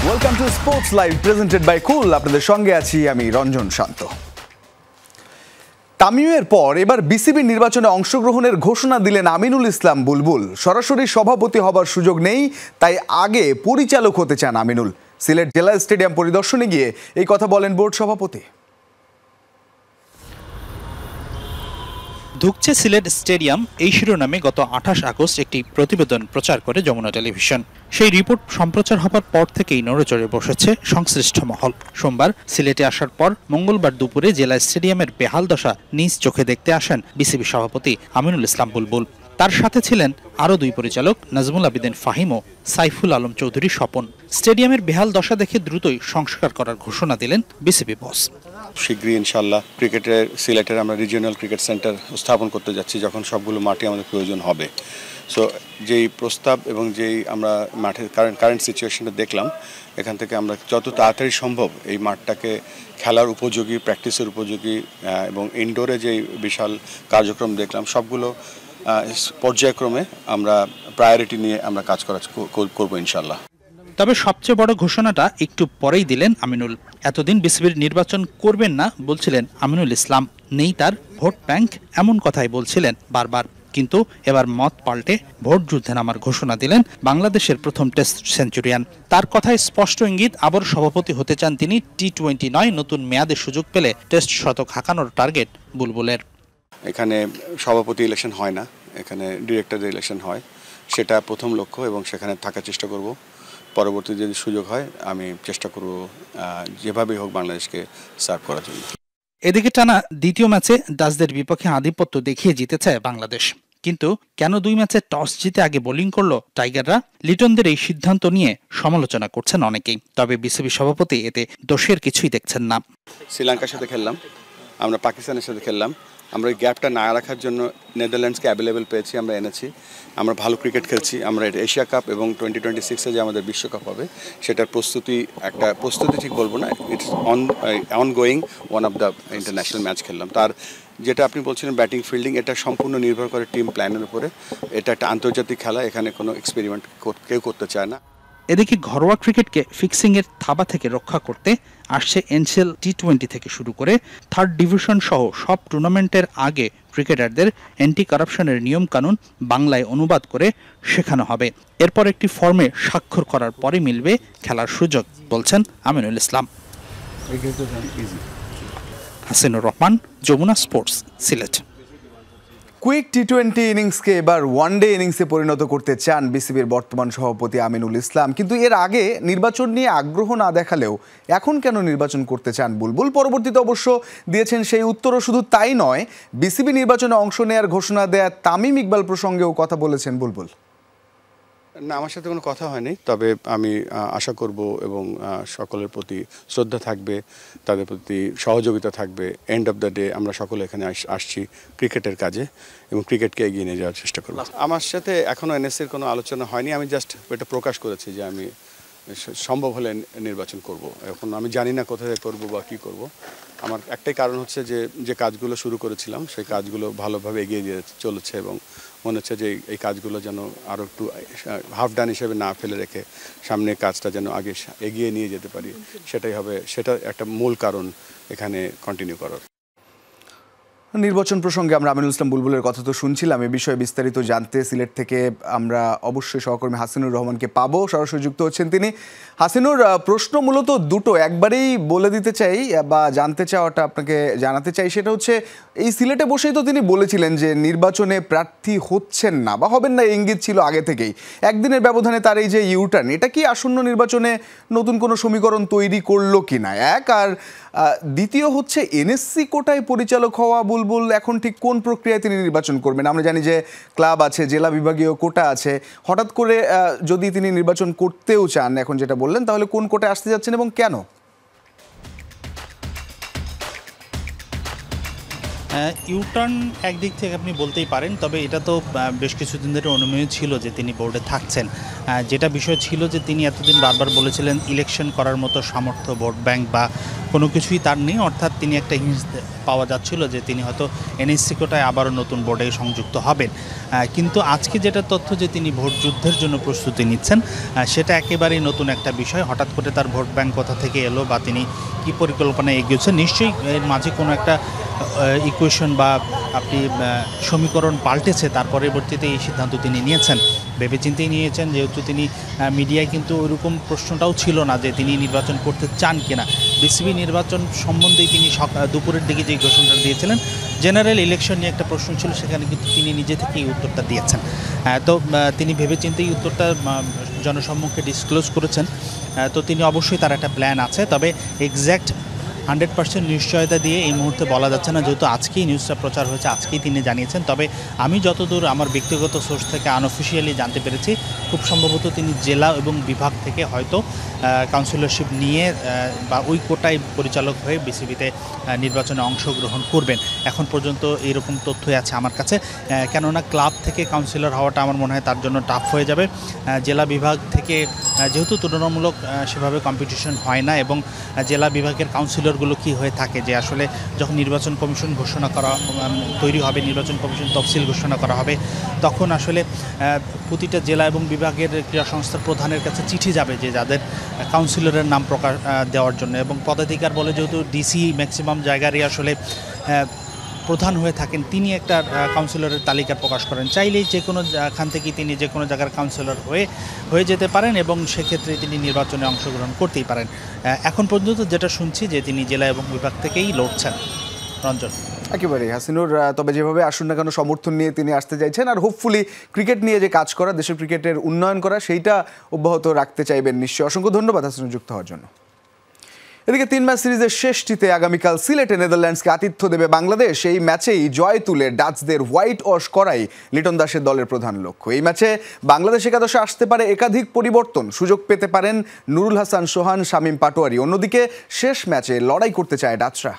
Welcome to sports live presented by cool. আপনাদের সঙ্গে আছি আমি রঞ্জন শান্ত। তামিমের পর এবার বিসিবি নির্বাচনে অংশগ্রহণের ঘোষণা দিলেন আমিনুল ইসলাম বুলবুল। সরাসরি সভাপতি হবার সুযোগ নেই, তাই আগে পরিচালক হতে চান আমিনুল। সিলেট জেলা স্টেডিয়াম পরিদর্শনে গিয়ে এই কথা বলেন বোর্ড সভাপতি। ধুকছে সিলেট স্টেডিয়াম, এই শিরোনামে গত 28 আগস্ট একটি প্রতিবেদন প্রচার করে যমুনা টেলিভিশন। সেই রিপোর্ট সম্প্রচার হবার পর থেকেই নড়েচড়ে বসেছে সংশ্লিষ্ট মহল। সোমবার সিলেটে আসার পর মঙ্গলবার দুপুরে জেলা স্টেডিয়ামের বেহাল দশা নিজ চোখে দেখতে আসেন বিসিবি সভাপতি আমিনুল ইসলাম বুলবুল। তার সাথে ছিলেন আরও দুই পরিচালক, নাজমুল আবিদিন ফাহিম ও সাইফুল আলম চৌধুরী স্বপন। স্টেডিয়ামের বেহাল দশা দেখে দ্রুতই সংস্কার করার ঘোষণা দিলেন বিসিবি বস। শীঘ্রই ইনশাল্লাহ সিলেটের আমরা রিজিওনাল ক্রিকেট সেন্টার স্থাপন করতে যাচ্ছি, যখন সবগুলো মাঠে আমাদের প্রয়োজন হবে। সো যেই প্রস্তাব এবং যেই আমরা মাঠের কারেন্ট সিচুয়েশনটা দেখলাম, এখান থেকে আমরা যত তাড়াতাড়ি সম্ভব এই মাঠটাকে খেলার উপযোগী, প্র্যাকটিসের উপযোগী এবং ইনডোরে যে বিশাল কার্যক্রম দেখলাম, সবগুলো পর্যায়ক্রমে আমরা প্রায়োরিটি নিয়ে আমরা কাজ করবো ইনশাল্লাহ। তবে সবচেয়ে বড় ঘোষণাটা একটু পরেই দিলেন আমিনুল। এতদিন বিসিবির নির্বাচন করবেন না বলছিলেন আমিনুল ইসলাম, নেই তার ভোট ব্যাংক, এমন কথাই বলছিলেন বারবার। কিন্তু এবার মত পাল্টে ভোট যুদ্ধে নামার ঘোষণা দিলেন বাংলাদেশের প্রথম টেস্ট সেঞ্চুরিয়ান। তার কথায় স্পষ্ট ইঙ্গিত, আবার সভাপতি হতে চান তিনি। টি-20 নয়, নতুন মেয়াদে সুযোগ পেলে টেস্ট শতক হাঁকানোর টার্গেট বুলবুলের। এখানে সভাপতি ইলেকশন হয় না, এখানে ডিরেক্টর ইলেকশন হয়, সেটা প্রথম লক্ষ্য এবং সেখানে থাকার চেষ্টা করব। পরবর্তী যদি সুযোগ হয় আমি চেষ্টা করব যেভাবেই হোক বাংলাদেশকে সার্ভ করার জন্য। এদিকে টানা দ্বিতীয় ম্যাচে ডাচদের বিপক্ষে আধিপত্য দেখিয়ে জিতে চায় বাংলাদেশ। কিন্তু কেন দুই ম্যাচে টস জিতে আগে বোলিং করলো টাইগাররা? লিটনদের এই সিদ্ধান্ত নিয়ে সমালোচনা করছেন অনেকেই। তবে বিসিবি সভাপতি এতে দোষের কিছুই দেখছেন না। শ্রীলঙ্কার সাথে খেললাম, আমরা পাকিস্তানের সাথে খেললাম, আমরা ওই গ্যাপটা না রাখার জন্য নেদারল্যান্ডসকে অ্যাভেলেবেল পেয়েছি, আমরা এনেছি, আমরা ভালো ক্রিকেট খেলছি। আমরা এশিয়া কাপ এবং 2026-এ যে আমাদের বিশ্বকাপ হবে সেটার প্রস্তুতি ঠিক বলবো না, it's ongoing one of the international match খেললাম। তার যেটা আপনি বলছিলেন ব্যাটিং ফিল্ডিং, এটা সম্পূর্ণ নির্ভর করে টিম প্ল্যানের উপরে। এটা একটা আন্তর্জাতিক খেলা, এখানে কোনো এক্সপেরিমেন্ট কেউ করতে চায় না। এদিকে ঘরোয়া ক্রিকেটকে ফিক্সিংয়ের থাবা থেকে রক্ষা করতে আসছে এনসিএল টি-20 থেকে শুরু করে থার্ড ডিভিশন সহ সব টুর্নামেন্টের আগে ক্রিকেটারদের অ্যান্টি কারাপশনের নিয়মকানুন বাংলায় অনুবাদ করে শেখানো হবে। এরপর একটি ফর্মে স্বাক্ষর করার পরে মিলবে খেলার সুযোগ, বলছেন আমিনুল ইসলাম। হাসিনুর রহমান, যমুনা স্পোর্টস, সিলেট। কুইক টি-20 ইনিংসকে এবার ওয়ানডে ইনিংসে পরিণত করতে চান বিসিবির বর্তমান সভাপতি আমিনুল ইসলাম। কিন্তু এর আগে নির্বাচন নিয়ে আগ্রহ না দেখালেও এখন কেন নির্বাচন করতে চান বুলবুল? পরবর্তীতে অবশ্য দিয়েছেন সেই উত্তরও। শুধু তাই নয়, বিসিবি নির্বাচনে অংশ নেয়ার ঘোষণা দেয়া তামিম ইকবাল প্রসঙ্গেও কথা বলেছেন বুলবুল। না, আমার সাথে কোনো কথা হয়নি, তবে আমি আশা করব এবং সকলের প্রতি শ্রদ্ধা থাকবে, তাদের প্রতি সহযোগিতা থাকবে। এন্ড অফ দ্য ডে আমরা সকলে এখানে আসছি ক্রিকেটের কাজে এবং ক্রিকেটকে এগিয়ে নিয়ে যাওয়ার চেষ্টা করব। আমার সাথে এখনও এনএসসির কোনো আলোচনা হয়নি, আমি জাস্ট এটা প্রকাশ করেছি যে আমি সম্ভব হলে নির্বাচন করব। এখন আমি জানি না কোথায় করব বা কী করব। আমার একটাই কারণ হচ্ছে যে কাজগুলো শুরু করেছিলাম সেই কাজগুলো ভালোভাবে এগিয়ে দিয়ে চলেছে এবং মনে হচ্ছে যে এই কাজগুলো যেন আরও একটু হাফ ডান হিসেবে না ফেলে রেখে সামনে কাজটা যেন আগে এগিয়ে নিয়ে যেতে পারি, সেটা একটা মূল কারণ এখানে কন্টিনিউ করার। নির্বাচন প্রসঙ্গে আমরা আমিনুল ইসলাম বুলবুলের কথা তো শুনছিলাম। এ বিষয়ে বিস্তারিত জানতে সিলেট থেকে আমরা অবশ্যই সহকর্মী হাসিনুর রহমানকে পাবো, সরাসরি যুক্ত হচ্ছেন তিনি। হাসিনুর, প্রশ্ন মূলত দুটো, একবারেই বলে দিতে চাই বা জানতে চাওয়াটা আপনাকে জানাতে চাই, সেটা হচ্ছে এই সিলেটে বসেই তো তিনি বলেছিলেন যে নির্বাচনে প্রার্থী হচ্ছেন না বা হবেন না, ইঙ্গিত ছিল আগে থেকেই। একদিনের ব্যবধানে তার এই যে ইউটার্ন, এটা কি আসন্ন নির্বাচনে নতুন কোনো সমীকরণ তৈরি করলো কিনা? এক, আর দ্বিতীয় হচ্ছে এনএসসি কোটায় পরিচালক হওয়া বুলবুল এখন ঠিক কোন প্রক্রিয়ায় তিনি নির্বাচন করবেন? আমরা জানি যে ক্লাব আছে, জেলা বিভাগীয় কোটা আছে। হঠাৎ করে যদি তিনি নির্বাচন করতেও চান, এখন যেটা বললেন, তাহলে কোন কোটায় আসতে যাচ্ছেন এবং কেন? ইউটার্ন একদিক থেকে আপনি বলতেই পারেন, তবে এটা তো বেশ কিছুদিন ধরে অনুমেয় ছিল যে তিনি বোর্ডে থাকছেন। যেটা বিষয় ছিল যে তিনি এতদিন বারবার বলেছিলেন ইলেকশন করার মতো সামর্থ্য ভোট ব্যাংক বা কোনো কিছুই তার নেই, অর্থাৎ তিনি একটা হিন্স পাওয়া যাচ্ছিল যে তিনি হয়তো এনএসসি কোটায় আবারও নতুন বোর্ডে সংযুক্ত হবেন। কিন্তু আজকে যেটা তথ্য যে তিনি ভোট যুদ্ধের জন্য প্রস্তুতি নিচ্ছেন, সেটা একেবারেই নতুন একটা বিষয়। হঠাৎ করে তার ভোট ব্যাংক কোথা থেকে এলো বা তিনি কী পরিকল্পনায় এগিয়েছেন, নিশ্চয়ই এর মাঝে কোনো একটা ইকুয়েশন বা আপনি সমীকরণ পাল্টেছে, তার পরবর্তীতে এই সিদ্ধান্ত তিনি নিয়েছেন। ভেবেচিন্তেই নিয়েছেন, যেহেতু তিনি মিডিয়ায় কিন্তু ওইরকম প্রশ্নটাও ছিল না যে তিনি নির্বাচন করতে চান কিনা। বিসিবি নির্বাচন সম্বন্ধেই তিনি দুপুরের দিকে যে ঘোষণাটা দিয়েছিলেন, জেনারেল ইলেকশন নিয়ে একটা প্রশ্ন ছিল, সেখানে কিন্তু তিনি নিজে থেকেই উত্তরটা দিয়েছেন। তো তিনি ভেবেচিন্তেই উত্তরটা জনসম্মুখে ডিসক্লোজ করেছেন। তো তিনি অবশ্যই তার একটা প্ল্যান আছে, তবে এক্স্যাক্ট 100% নিশ্চয়তা দিয়ে এই মুহূর্তে বলা যাচ্ছে না, যেহেতু আজকেই নিউজটা প্রচার হয়েছে, আজকেই তিনি জানিয়েছেন। তবে আমি যতদূর আমার ব্যক্তিগত সোর্স থেকে আনঅফিসিয়ালি জানতে পেরেছি, খুব সম্ভবত তিনি জেলা এবং বিভাগ থেকে হয়তো কাউন্সিলরশিপ নিয়ে বা ওই কোটায় পরিচালক হয়ে বিসিবিতে নির্বাচনে অংশগ্রহণ করবেন। এখন পর্যন্ত এইরকম তথ্যই আছে আমার কাছে, কেননা ক্লাব থেকে কাউন্সিলর হওয়াটা আমার মনে হয় তার জন্য টাফ হয়ে যাবে। জেলা বিভাগ থেকে যেহেতু তুলনামূলক সেভাবে কম্পিটিশন হয় না, এবং জেলা বিভাগের কাউন্সিলরগুলো কি হয়ে থাকে যে আসলে যখন নির্বাচন কমিশন ঘোষণা করা তৈরি হবে, নির্বাচন কমিশন তফসিল ঘোষণা করা হবে, তখন আসলে প্রতিটা জেলা এবং বিভাগের ক্রীড়া সংস্থার প্রধানের কাছে চিঠি যাবে যে যাদের কাউন্সিলরের নাম প্রকাশ দেওয়ার জন্য, এবং পদাধিকার বলে যেহেতু ডিসি ম্যাক্সিমাম জায়গারই আসলে প্রধান হয়ে থাকেন, তিনি একটা কাউন্সিলরের তালিকা প্রকাশ করেন। চাইলেই যে কোনো খান থেকে তিনি যে কোনো জায়গার কাউন্সিলর হয়ে যেতে পারেন, এবং সেক্ষেত্রে তিনি নির্বাচনে অংশগ্রহণ করতেই পারেন। এখন পর্যন্ত যেটা শুনছি যে তিনি জেলা এবং বিভাগ থেকেই লড়ছেন। রঞ্জন, একেবারেই হাসিনুর, তবে যেভাবে আসুন না কেন সমর্থন নিয়ে তিনি আসতে চাইছেন, আর হোপফুলি ক্রিকেট নিয়ে যে কাজ করা, দেশের ক্রিকেটের উন্নয়ন করা, সেইটা অব্যাহত রাখতে চাইবেন নিশ্চয়ই। অসংখ্য ধন্যবাদ হাসিনুর যুক্ত হওয়ার জন্য। এদিকে 3 ম্যাচ সিরিজের শেষটিতে আগামীকাল সিলেটে নেদারল্যান্ডসকে আতিথ্য দেবে বাংলাদেশ। এই ম্যাচেই জয় তুলে ডাচদের হোয়াইট ওয়াশ করাই লিটন দাসের দলের প্রধান লক্ষ্য। এই ম্যাচে বাংলাদেশ একাদশে আসতে পারে একাধিক পরিবর্তন, সুযোগ পেতে পারেন নুরুল হাসান সোহান, শামীম পাটোয়ারি। অন্যদিকে শেষ ম্যাচে লড়াই করতে চায় ডাচরা।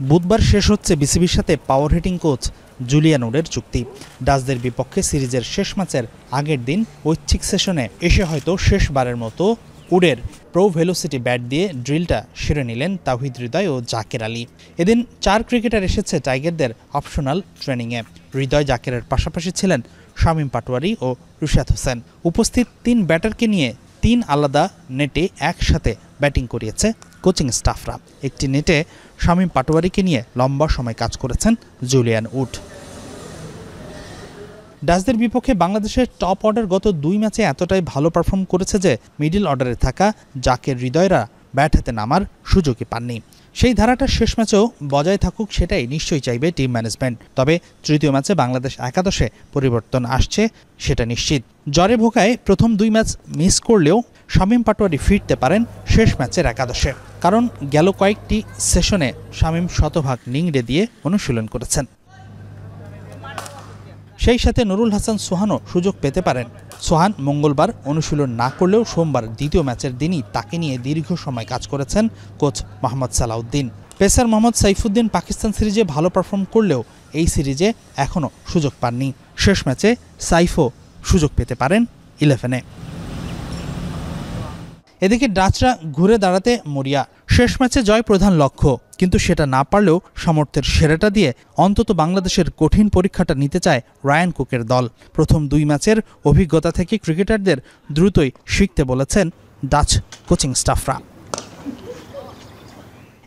বুধবার শেষ হচ্ছে বিসিবির সাথে পাওয়ার হিটিং কোচ জুলিয়ান উডের চুক্তি। ডাচদের বিপক্ষে সিরিজের শেষ ম্যাচের আগের দিন ঐচ্ছিক সেশনে এসে হয়তো শেষবারের মতো উডের প্রো ভেলোসিটি ব্যাট দিয়ে ড্রিলটা সেরে নিলেন তাওহিদ হৃদয় ও জাকের আলী। এদিন 4 ক্রিকেটার এসেছে টাইগারদের অপশনাল ট্রেনিংয়ে। হৃদয় জাকেরের পাশাপাশি ছিলেন শামীম পাটোয়ারি ও রুশাদ হোসেন। উপস্থিত 3 ব্যাটারকে নিয়ে 3 আলাদা নেটে একসাথে ব্যাটিং করিয়েছে কোচিং স্টাফরা। একটি নেটে শামীম পাটোয়ারিকে নিয়ে লম্বা সময় কাজ করেছেন জুলিয়ান উড। ডাচদের বিপক্ষে বাংলাদেশের টপ অর্ডার গত 2 ম্যাচে এতটাই ভালো পারফর্ম করেছে যে মিডল অর্ডারে থাকা জাকের হৃদয়রা ব্যাট হাতে নামার সুযোগই পাননি। সেই ধারাটা শেষ ম্যাচেও বজায় থাকুক, সেটাই নিশ্চয়ই চাইবে টিম ম্যানেজমেন্ট। তবে তৃতীয় ম্যাচে বাংলাদেশ একাদশে পরিবর্তন আসছে সেটা নিশ্চিত। জ্বরে ভোগায় প্রথম 2 ম্যাচ মিস করলেও শামীম পাটোয়ারি ফিরতে পারেন শেষ ম্যাচের একাদশে, কারণ গেল কয়েকটি সেশনে শামীম শতভাগ নিংড়ে দিয়ে অনুশীলন করেছেন। সেই সাথে নুরুল হাসান সোহানও সুযোগ পেতে পারেন। সোহান মঙ্গলবার অনুশীলন না করলেও সোমবার দ্বিতীয় ম্যাচের দিনই তাকে নিয়ে দীর্ঘ সময় কাজ করেছেন কোচ মোহাম্মদ সালাউদ্দিন। পেসার মোহাম্মদ সাইফুদ্দিন পাকিস্তান সিরিজে ভালো পারফর্ম করলেও এই সিরিজে এখনও সুযোগ পাননি। শেষ ম্যাচে সাইফও সুযোগ পেতে পারেন 11-এ। এদিকে ডাচরা ঘুরে দাঁড়াতে মরিয়া। শেষ ম্যাচে জয় প্রধান লক্ষ্য, কিন্তু সেটা না পারলেও সামর্থ্যের সেরাটা দিয়ে অন্তত বাংলাদেশের কঠিন পরীক্ষাটা নিতে চায় রায়ান কুকের দল। প্রথম 2 ম্যাচের অভিজ্ঞতা থেকে ক্রিকেটারদের দ্রুতই শিখতে বলেছেন ডাচ কোচিং স্টাফরা।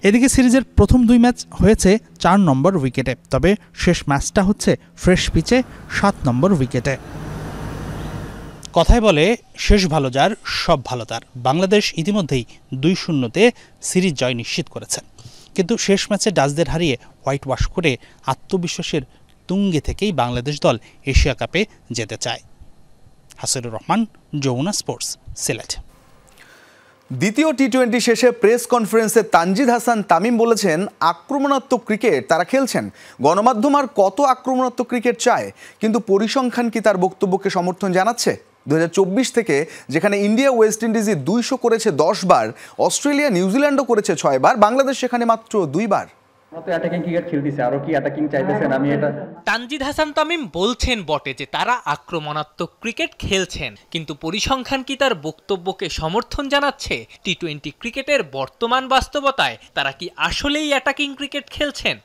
এদিকে সিরিজের প্রথম 2 ম্যাচ হয়েছে 4 নম্বর উইকেটে, তবে শেষ ম্যাচটা হচ্ছে ফ্রেশ পিচে 7 নম্বর উইকেটে। কথায় বলে শেষ ভালো যার সব ভালো তার। বাংলাদেশ ইতিমধ্যেই 2-0-তে সিরিজ জয় নিশ্চিত করেছে, কিন্তু শেষ ম্যাচে ডাচদের হারিয়ে হোয়াইট ওয়াশ করে আত্মবিশ্বাসের তুঙ্গে থেকেই বাংলাদেশ দল এশিয়া কাপে যেতে চায়। হাসিনুর রহমান, যমুনা স্পোর্টস, সিলেট। দ্বিতীয় টি-20 শেষে প্রেস কনফারেন্সে তানজিদ হাসান তামিম বলেছেন, আক্রমণাত্মক ক্রিকেট তারা খেলছেন। গণমাধ্যম আর কত আক্রমণাত্মক ক্রিকেট চায়? কিন্তু পরিসংখ্যান কি তার বক্তব্যকে সমর্থন জানাচ্ছে? 2024 থেকে যেখানে ইন্ডিয়া ওয়েস্ট ইন্ডিজই 200 করেছে 10 বার, অস্ট্রেলিয়া নিউজিল্যান্ডও করেছে 6 বার, বাংলাদেশ সেখানে মাত্র 2 বার। তানজিদ হাসান তামিম বলছেন বটে যে তারা আক্রমণাত্মক ক্রিকেট খেলছেন, কিন্তু পরিসংখ্যান কি তার বক্তব্যকে সমর্থন জানাচ্ছে? টি-20 ক্রিকেটের বর্তমান বাস্তবতায় তারা কি আসলেই অ্যাটাকিং ক্রিকেট খেলছেন?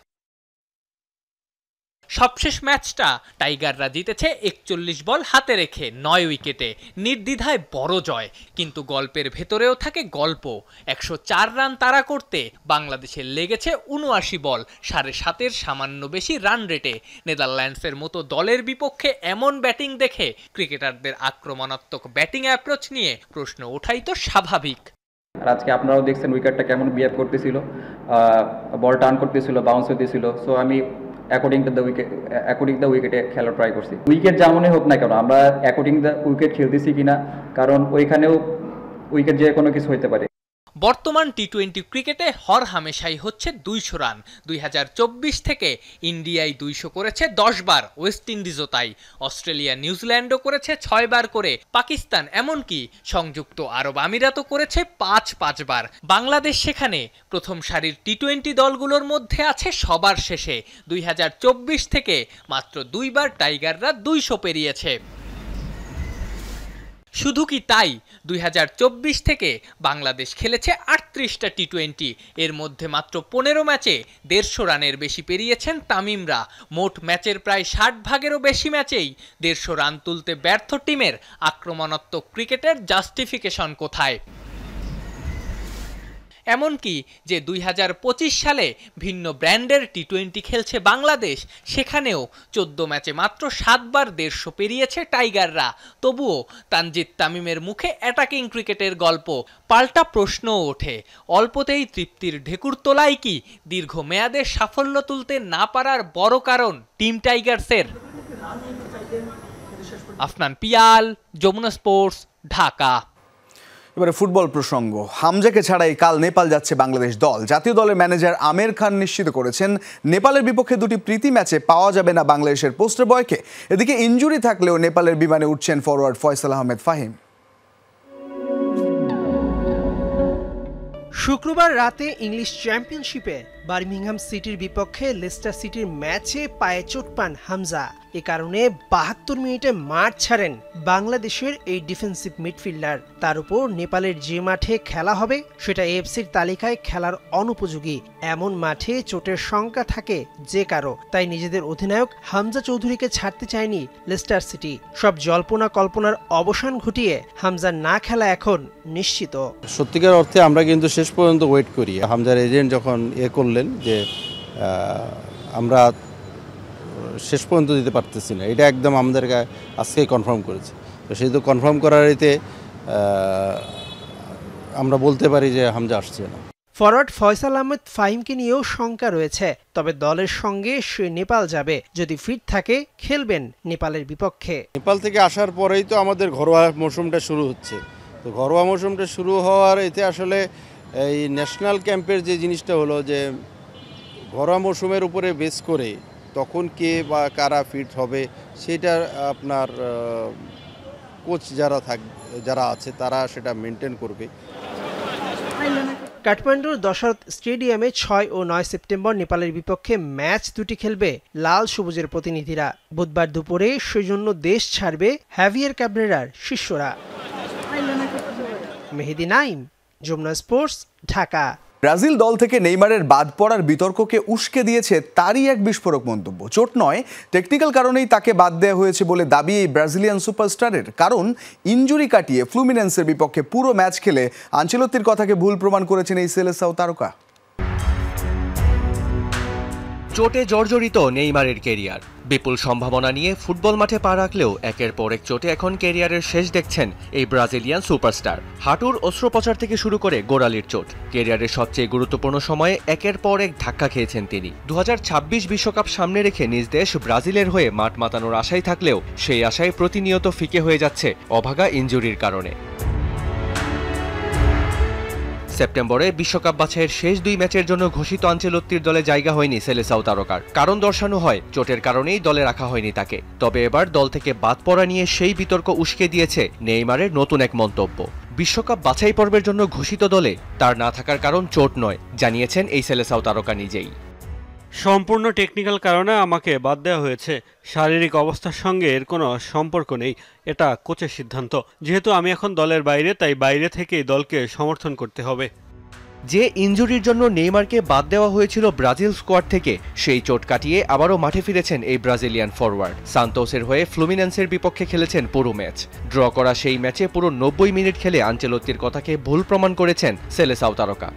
সবশেষ ম্যাচটা টাইগাররা জিতেছে 41 বল হাতে রেখে 9 উইকেটে, নির্দ্বিধায় বড় জয়। কিন্তু গল্পের ভেতরেও থাকে গল্প। 104 রান তাড়া করতে বাংলাদেশের লেগেছে 79 বল, 7.5-এর সামান্য বেশি রান রেটে। নেদারল্যান্ডসের মতো দলের বিপক্ষে এমন ব্যাটিং দেখে ক্রিকেটারদের আক্রমণাত্মক ব্যাটিং অ্যাপ্রোচ নিয়ে প্রশ্ন ওঠাই তো স্বাভাবিক। আর আজকে আপনারাও দেখছেন উইকেটটা কেমন বিহেভ করতেছিল, বল টার্ন করতেছিল, বাউন্স হতেছিল। সো আমি অ্যাকর্ডিং দ্য উইকেটে খেলা ট্রাই করছি। উইকেট যেমনই হোক না কেন, আমরা অ্যাকর্ডিং দ্য উইকেট খেলতেছি কিনা, কারণ ওইখানেও উইকেট যে কোনো কিছু হতে পারে। বর্তমান টি-20 ক্রিকেটে হরহামেশাই হচ্ছে 200 রান। 2024 থেকে ইন্ডিয়ায় 200 করেছে 10 বার, ওয়েস্ট ইন্ডিজও তাই। অস্ট্রেলিয়া নিউজিল্যান্ডও করেছে 6 বার করে, পাকিস্তান এমনকি সংযুক্ত আরব আমিরাতও করেছে 5 বার। বাংলাদেশ সেখানে প্রথম সারির টি-20 দলগুলোর মধ্যে আছে সবার শেষে। 2024 থেকে মাত্র 2 বার টাইগাররা 200 পেরিয়েছে। শুধু কি তাই, 2024 থেকে বাংলাদেশ খেলেছে 38টা টি-20, এর মধ্যে মাত্র 15 ম্যাচে 150 রানের বেশি পেরিয়েছেন তামিমরা। মোট ম্যাচের প্রায় 60 ভাগেরও বেশি ম্যাচেই 150 রান তুলতে ব্যর্থ টিমের আক্রমণাত্মক ক্রিকেটের জাস্টিফিকেশন কোথায়? এমনকি যে 2025 সালে ভিন্ন ব্র্যান্ডের টি-20 খেলছে বাংলাদেশ, সেখানেও 14 ম্যাচে মাত্র 7 বার 150 পেরিয়েছে টাইগাররা। তবুও তানজিদ তামিমের মুখে অ্যাটাকিং ক্রিকেটের গল্প। পাল্টা প্রশ্নও ওঠে, অল্পতেই তৃপ্তির ঢেকুর তোলাই কি দীর্ঘমেয়াদে সাফল্য তুলতে না পারার বড় কারণ টিম টাইগার্সের? আফনান পিয়াল, যমুনা স্পোর্টস, ঢাকা। এবারে ফুটবল প্রসঙ্গ। হামজাকে ছাড়াই কাল নেপাল যাচ্ছে বাংলাদেশ দল। জাতীয় দলের ম্যানেজার আমের খান নিশ্চিত করেছেন নেপালের বিপক্ষে 2টি প্রীতি ম্যাচে পাওয়া যাবে না বাংলাদেশের পোস্টার বয়কে। এদিকে ইনজুরি থাকলেও নেপালের বিমানে উঠছেন ফরওয়ার্ড ফয়সাল আহমেদ ফাহিম। শুক্রবার রাতে ইংলিশ চ্যাম্পিয়নশিপে বার্মিংহাম সিটির বিপক্ষে লেস্টার সিটির ম্যাচে পায়ে চোট পান হামজা। এ কারণে 72 মিনিটে মাঠ ছাড়েন বাংলাদেশের এই ডিফেন্সিভ মিডফিল্ডার। তার উপর নেপালের যে মাঠে খেলা হবে সেটা এএফসির তালিকায় খেলার অনুপযোগী। এমন মাঠে চোটের শঙ্কা থাকে যে কারো, তাই নিজেদের অধিনায়ক হামজা চৌধুরীকে ছাড়তে চায়নি লেস্টার সিটি। সব জল্পনা কল্পনার অবসান ঘটিয়ে হামজা না খেলা এখন নিশ্চিত। সত্যিকার অর্থে আমরা কিন্তু শেষ পর্যন্ত ওয়েট করি। হামজার এজেন্ট যখন করলেন যে আমরা শেষ পর্যন্ত দিতে পারতেছি না, এটা একদম আমাদের আজকেই কনফার্ম করেছে। তো সেই তো কনফার্ম করার এতে আমরা বলতে পারি যে হামজা আসছে না। ফরওয়ার্ড ফয়সাল আহমেদ ফাহিমকে নিয়েও শঙ্কা রয়েছে, তবে দলের সঙ্গে সে নেপাল যাবে। যদি ফিট থাকে খেলবেন নেপালের বিপক্ষে। নেপাল থেকে আসার পরেই তো আমাদের ঘরোয়া মৌসুমটা শুরু হচ্ছে। তো ঘরোয়া মৌসুমটা শুরু হওয়ার এতে আসলে এই ন্যাশনাল ক্যাম্পের যে জিনিসটা হলো যে ঘরোয়া মৌসুমের উপরে বেস করে তখন কে বা কারা ফিট হবে সেটা আপনার কোচ যারা আছে তারা সেটা মেনটেন করবে। কাঠমান্ডুর দশরথ স্টেডিয়ামে 6 ও 9 সেপ্টেম্বর নেপালের বিপক্ষে ম্যাচ 2টি খেলবে লাল সবুজের প্রতিনিধিরা। বুধবার দুপুরে সেজন্য দেশ ছাড়বে হ্যাভিয়ার ক্যাবরেরার শিষ্যরা। মেহেদি নাইম, যমুনা স্পোর্টস, ঢাকা। ব্রাজিল দল থেকে নেইমারের বাদ পড়ার বিতর্ককে উস্কে দিয়েছে তারই এক বিস্ফোরক মন্তব্য। চোট নয়, টেকনিক্যাল কারণেই তাকে বাদ দেওয়া হয়েছে বলে দাবি এই ব্রাজিলিয়ান সুপারস্টারের। কারণ ইনজুরি কাটিয়ে ফ্লুমিনেন্সের বিপক্ষে পুরো ম্যাচ খেলে আনচেলত্তির কথাকে ভুল প্রমাণ করেছেন এই সেলেসাও তারকা। চোটে জর্জরিত নেইমারের ক্যারিয়ার। বিপুল সম্ভাবনা নিয়ে ফুটবল মাঠে পা রাখলেও একের পর এক চোটে এখন ক্যারিয়ারের শেষ দেখছেন এই ব্রাজিলিয়ান সুপারস্টার। হাঁটুর অস্ত্রোপচার থেকে শুরু করে গোড়ালির চোট, ক্যারিয়ারের সবচেয়ে গুরুত্বপূর্ণ সময়ে একের পর এক ধাক্কা খেয়েছেন তিনি। 2026 বিশ্বকাপ সামনে রেখে নিজ দেশ ব্রাজিলের হয়ে মাঠ মাতানোর আশাই থাকলেও সেই আশায় প্রতিনিয়ত ফিকে হয়ে যাচ্ছে অভাগা ইনজুরির কারণে। সেপ্টেম্বরে বিশ্বকাপ বাছাইয়ের শেষ 2 ম্যাচের জন্য ঘোষিত আনচেলত্তির দলে জায়গা হয়নি সেলেসাও তারকার। কারণ দর্শানো হয় চোটের কারণেই দলে রাখা হয়নি তাকে। তবে এবার দল থেকে বাদ পড়া নিয়ে সেই বিতর্ক উস্কে দিয়েছে নেইমারের নতুন এক মন্তব্য। বিশ্বকাপ বাছাই পর্বের জন্য ঘোষিত দলে তার না থাকার কারণ চোট নয়, জানিয়েছেন এই সেলেসাও তারকা নিজেই। সম্পূর্ণ টেকনিক্যাল কারণে আমাকে বাদ দেওয়া হয়েছে। শারীরিক অবস্থার সঙ্গে এর কোনো সম্পর্ক নেই, এটা কোচের সিদ্ধান্ত। যেহেতু আমি এখন দলের বাইরে, তাই বাইরে থেকেই দলকে সমর্থন করতে হবে। যে ইনজুরির জন্য নেইমারকে বাদ দেওয়া হয়েছিল ব্রাজিল স্কোয়াড থেকে, সেই চোট কাটিয়ে আবারও মাঠে ফিরেছেন এই ব্রাজিলিয়ান ফরওয়ার্ড। সান্তোসের হয়ে ফ্লুমিনেন্সের বিপক্ষে খেলেছেন পুরো ম্যাচ। ড্র করা সেই ম্যাচে পুরো 90 মিনিট খেলে আনচেলত্তির কথাকে ভুল প্রমাণ করেছেন সেলেসাও তারকা।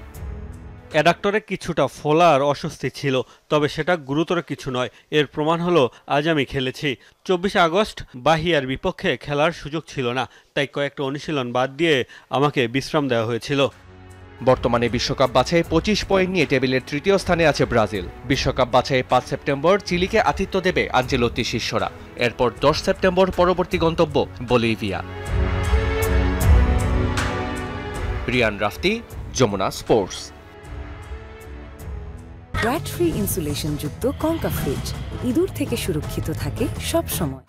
অ্যাডাক্টরে কিছুটা ফোলা আর অস্বস্তি ছিল, তবে সেটা গুরুতর কিছু নয়। এর প্রমাণ হলো আজ আমি খেলেছি। 24 আগস্ট বাহিয়ার বিপক্ষে খেলার সুযোগ ছিল না, তাই কয়েকটা অনুশীলন বাদ দিয়ে আমাকে বিশ্রাম দেওয়া হয়েছিল। বর্তমানে বিশ্বকাপ বাছাই 25 পয়েন্ট নিয়ে টেবিলের তৃতীয় স্থানে আছে ব্রাজিল। বিশ্বকাপ বাছাই 5 সেপ্টেম্বর চিলিকে আতিথ্য দেবে আনচেলত্তি শিষ্যরা। এরপর 10 সেপ্টেম্বর পরবর্তী গন্তব্য Bolivia. Riyan রাফতি, Jamuna sports. Battery insulation যুক্ত কঙ্কা ফ্রিজ ইঁদুর থেকে সুরক্ষিত থাকে সব সময়।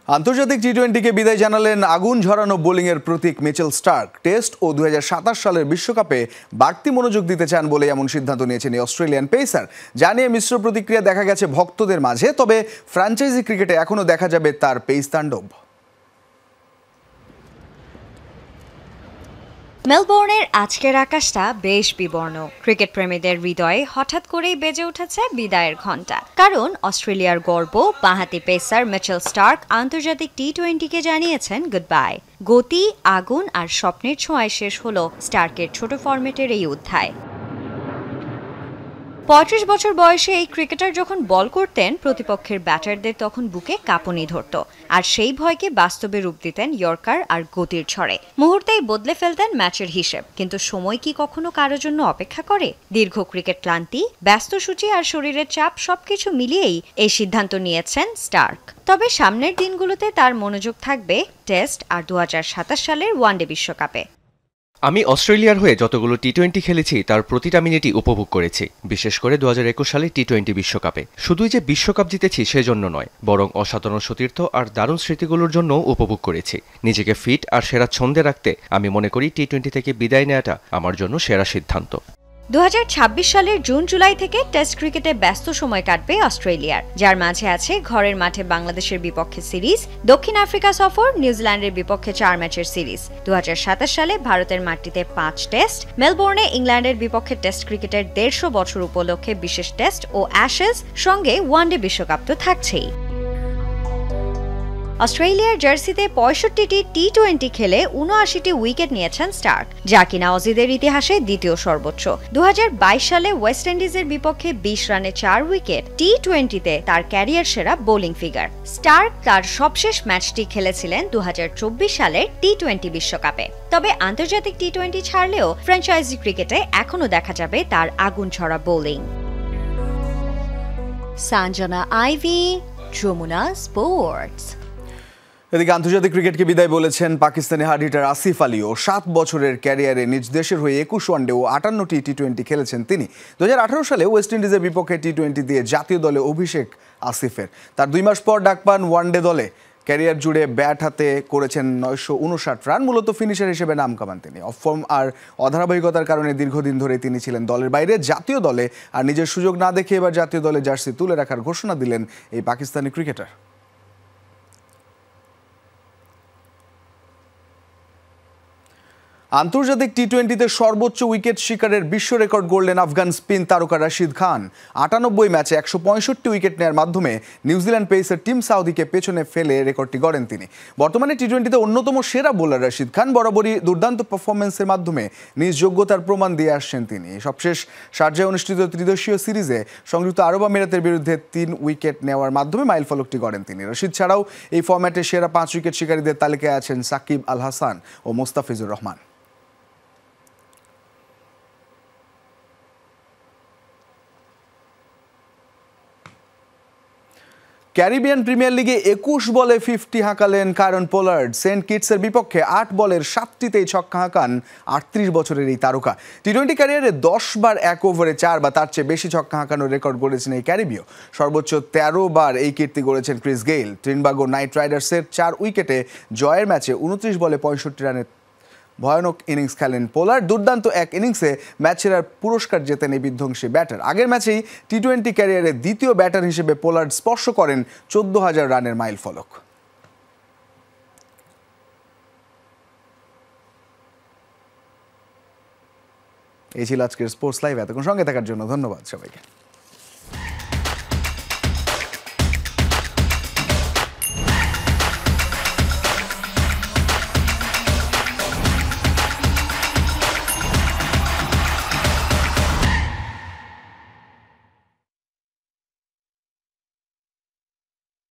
আন্তর্জাতিক টি-20কে বিদায় জানালেন আগুন ঝরানো বোলিংয়ের প্রতীক মিচেল স্টার্ক। টেস্ট ও 2027 সালের বিশ্বকাপে বাড়তি মনোযোগ দিতে চান বলে এমন সিদ্ধান্ত নিয়েছেন এই অস্ট্রেলিয়ান পেসার। জানিয়ে মিশ্র প্রতিক্রিয়া দেখা গেছে ভক্তদের মাঝে, তবে ফ্র্যাঞ্চাইজি ক্রিকেটে এখনও দেখা যাবে তার পেস তাণ্ডব। মেলবোর্নের আজকের আকাশটা বেশ বিবর্ণ। ক্রিকেট প্রেমীদের হৃদয়ে হঠাৎ করেই বেজে উঠেছে বিদায়ের ঘণ্টা। কারণ অস্ট্রেলিয়ার গর্ব বাঁহাতি পেসার মিচেল স্টার্ক আন্তর্জাতিক টি-20কে জানিয়েছেন গুড বাই। গতি, আগুন আর স্বপ্নের ছোঁয়ায় শেষ হলো স্টার্কের ছোট ফরম্যাটের এই অধ্যায়। 35 বছর বয়সে এই ক্রিকেটার যখন বল করতেন, প্রতিপক্ষের ব্যাটারদের তখন বুকে কাঁপুনি ধরত, আর সেই ভয়কে বাস্তবে রূপ দিতেন ইয়র্কার আর গতির ঝড়ে। মুহূর্তেই বদলে ফেলতেন ম্যাচের হিসেব। কিন্তু সময় কি কখনো কারোর জন্য অপেক্ষা করে? দীর্ঘ ক্রিকেট ক্লান্তি, ব্যস্ত সূচি আর শরীরের চাপ সবকিছু মিলিয়েই এই সিদ্ধান্ত নিয়েছেন স্টার্ক। তবে সামনের দিনগুলোতে তার মনোযোগ থাকবে টেস্ট আর 2027 সালের ওয়ানডে বিশ্বকাপে। আমি অস্ট্রেলিয়ার হয়ে যতগুলো টি-20 খেলেছি তার প্রতিটা মিনিটই উপভোগ করেছি, বিশেষ করে 2021 সালে টি-20 বিশ্বকাপে। শুধুই যে বিশ্বকাপ জিতেছি সেজন্য নয়, বরং অসাধারণ সতীর্থ আর দারুণ স্মৃতিগুলোর জন্য উপভোগ করেছি। নিজেকে ফিট আর সেরা ছন্দে রাখতে আমি মনে করি টি-20 থেকে বিদায় নেওয়াটা আমার জন্য সেরা সিদ্ধান্ত। 2026 সালের জুন জুলাই থেকে টেস্ট ক্রিকেটে ব্যস্ত সময় কাটবে অস্ট্রেলিয়ার, যার মাঝে আছে ঘরের মাঠে বাংলাদেশের বিপক্ষে সিরিজ, দক্ষিণ আফ্রিকা সফর, নিউজিল্যান্ডের বিপক্ষে 4 ম্যাচের সিরিজ। 2027 সালে ভারতের মাটিতে 5 টেস্ট, মেলবোর্নে ইংল্যান্ডের বিপক্ষে টেস্ট ক্রিকেটের 150 বছর উপলক্ষে বিশেষ টেস্ট ও অ্যাশেজ, সঙ্গে ওয়ানডে বিশ্বকাপ তো থাকছেই। অস্ট্রেলিয়ার জার্সিতে 65টি টি-20 খেলে 79টি উইকেট নিয়েছেন স্টার্ক, যা কিনা অজিদের ইতিহাসে দ্বিতীয় সর্বোচ্চ। 2022 সালে ওয়েস্ট ইন্ডিজের বিপক্ষে 20 রানে 4 উইকেট টি-20তে তার ক্যারিয়ার সেরা বোলিং ফিগার। স্টার্ক তার সবশেষ ম্যাচটি খেলেছিলেন 2024 সালের টি-20 বিশ্বকাপে। তবে আন্তর্জাতিক টি-20 ছাড়লেও ফ্র্যাঞ্চাইজি ক্রিকেটে এখনও দেখা যাবে তার আগুন ছড়া বোলিং। সঞ্জনা আইভি, যমুনা স্পোর্টস। এদিকে আন্তর্জাতিক ক্রিকেটকে বিদায় বলেছেন পাকিস্তানি হার্ড হিটার আসিফ আলীও। 7 বছরের ক্যারিয়ারে নিজ দেশের হয়ে 21 ওয়ানডে ও 58টি টি-20 খেলেছেন তিনি। 2018 সালে ওয়েস্ট ইন্ডিজের বিপক্ষে টি-20 দিয়ে জাতীয় দলে অভিষেক আসিফের। তার 2 মাস পর ডাক পান ওয়ানডে দলে। ক্যারিয়ার জুড়ে ব্যাট হাতে করেছেন 959 রান। মূলত ফিনিশার হিসেবে নাম কামান তিনি। অফ ফর্ম আর অধারাবাহিকতার কারণে দীর্ঘদিন ধরে তিনি ছিলেন দলের বাইরে। জাতীয় দলে আর নিজের সুযোগ না দেখে এবার জাতীয় দলে জার্সি তুলে রাখার ঘোষণা দিলেন এই পাকিস্তানি ক্রিকেটার। আন্তর্জাতিক টি-20তে সর্বোচ্চ উইকেট শিকারের বিশ্ব রেকর্ড গড়লেন আফগান স্পিন তারকা রশিদ খান। 98 ম্যাচে 165 উইকেট নেওয়ার মাধ্যমে নিউজিল্যান্ড পেসার টিম সাউদিকে পেছনে ফেলে রেকর্ডটি গড়েন তিনি। বর্তমানে টি-20তে অন্যতম সেরা বোলার রশিদ খান বরাবরই দুর্দান্ত পারফরমেন্সের মাধ্যমে নিজ যোগ্যতার প্রমাণ দিয়ে আসছেন তিনি। সবশেষ শারজায় অনুষ্ঠিত ত্রিদেশীয় সিরিজে সংযুক্ত আরব আমিরাতের বিরুদ্ধে 3 উইকেট নেওয়ার মাধ্যমে মাইলফলকটি গড়েন তিনি। রশিদ ছাড়াও এই ফরম্যাটে সেরা 5 উইকেট শিকারীদের তালিকায় আছেন সাকিব আল হাসান ও মোস্তাফিজুর রহমান। ক্যারিবিয়ান প্রিমিয়ার লিগে 21 বলে 50 হাঁকালেন কায়রন পোলার্ড। সেন্ট কিটসের বিপক্ষে 8 বলের 7টিতেই ছক্কা হাঁকান 38 বছরের এই তারকা। টি-20 ক্যারিয়ারে 10 বার 1 ওভারে 4 বা তার চেয়ে বেশি ছক্কা হাঁকানোর রেকর্ড গড়েছেন এই ক্যারিবীয়। সর্বোচ্চ 13 বার এই কীর্তি গড়েছেন ক্রিস গেইল। ট্রিনবাগো নাইট রাইডার্সের 4 উইকেটে জয়ের ম্যাচে 29 বলে 65 রানের ভয়ানক ইনিংস খেলেন পোলার্ড। দুর্দান্ত এক ইনিংসে ম্যাচ সেরার পুরস্কার জেতেন এই বিধ্বংসী ব্যাটার। আগের ম্যাচেই টি-20 ক্যারিয়ারে দ্বিতীয় ব্যাটার হিসেবে পোলার্ড স্পর্শ করেন 14,000 রানের মাইল ফলক। এই ছিল আজকের স্পোর্টস লাইভ। এতক্ষণ সঙ্গে থাকার জন্য ধন্যবাদ সবাইকে।